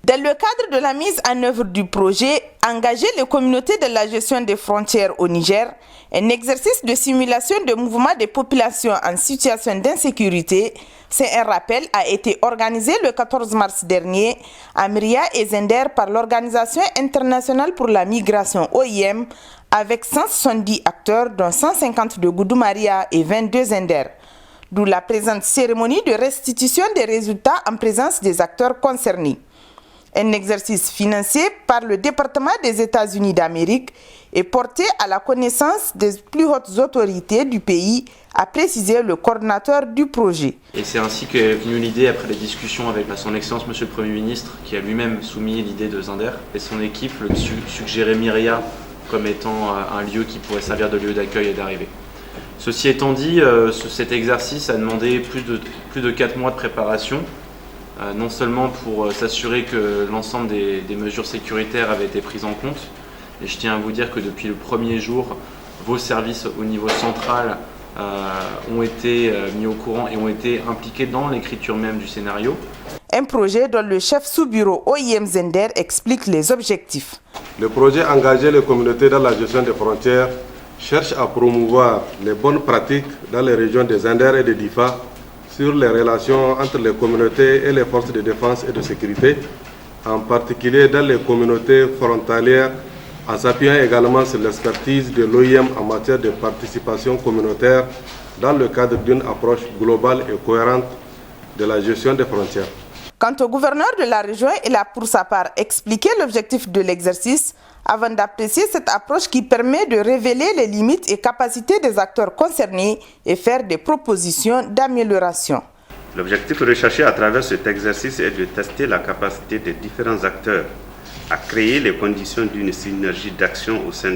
Dans le cadre de la mise en œuvre du projet Engager les communautés de la gestion des frontières au Niger, un exercice de simulation de mouvement des populations en situation d'insécurité, c'est un rappel, a été organisé le 14 mars dernier à Myria et Zender par l'Organisation internationale pour la migration OIM avec 170 acteurs dont 150 de Goudou-Maria et 22 Zender. D'où la présente cérémonie de restitution des résultats en présence des acteurs concernés. Un exercice financé par le département des États-Unis d'Amérique et porté à la connaissance des plus hautes autorités du pays, a précisé le coordinateur du projet. Et c'est ainsi qu'est venue l'idée après les discussions avec son Excellence Monsieur le Premier ministre, qui a lui-même soumis l'idée de Zender, et son équipe le suggérait Myria comme étant un lieu qui pourrait servir de lieu d'accueil et d'arrivée. Ceci étant dit, cet exercice a demandé plus de 4 mois de préparation, non seulement pour s'assurer que l'ensemble des mesures sécuritaires avaient été prises en compte, et je tiens à vous dire que depuis le premier jour, vos services au niveau central ont été mis au courant et ont été impliqués dans l'écriture même du scénario. Un projet dont le chef sous-bureau OIM Zender explique les objectifs. Le projet Engager les communautés dans la gestion des frontières cherche à promouvoir les bonnes pratiques dans les régions de Zender et de Difa sur les relations entre les communautés et les forces de défense et de sécurité, en particulier dans les communautés frontalières, en s'appuyant également sur l'expertise de l'OIM en matière de participation communautaire dans le cadre d'une approche globale et cohérente de la gestion des frontières. Quant au gouverneur de la région, il a pour sa part expliqué l'objectif de l'exercice avant d'apprécier cette approche qui permet de révéler les limites et capacités des acteurs concernés et faire des propositions d'amélioration. L'objectif recherché à travers cet exercice est de tester la capacité des différents acteurs à créer les conditions d'une synergie d'action au sein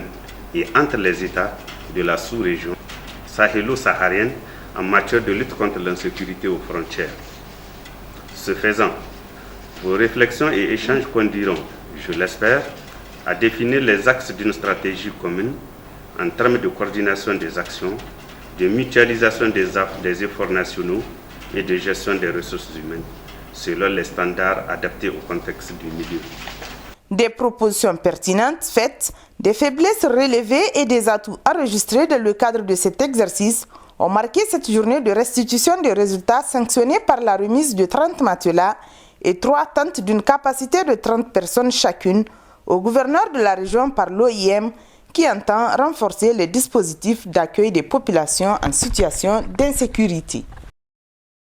et entre les États de la sous-région sahélo-saharienne en matière de lutte contre l'insécurité aux frontières. Ce faisant, vos réflexions et échanges conduiront, je l'espère, à définir les axes d'une stratégie commune en termes de coordination des actions, de mutualisation des efforts nationaux et de gestion des ressources humaines, selon les standards adaptés au contexte du milieu. Des propositions pertinentes faites, des faiblesses relevées et des atouts enregistrés dans le cadre de cet exercice ont marqué cette journée de restitution des résultats sanctionnée par la remise de 30 matelas et 3 tentes d'une capacité de 30 personnes chacune au gouverneur de la région par l'OIM qui entend renforcer les dispositifs d'accueil des populations en situation d'insécurité.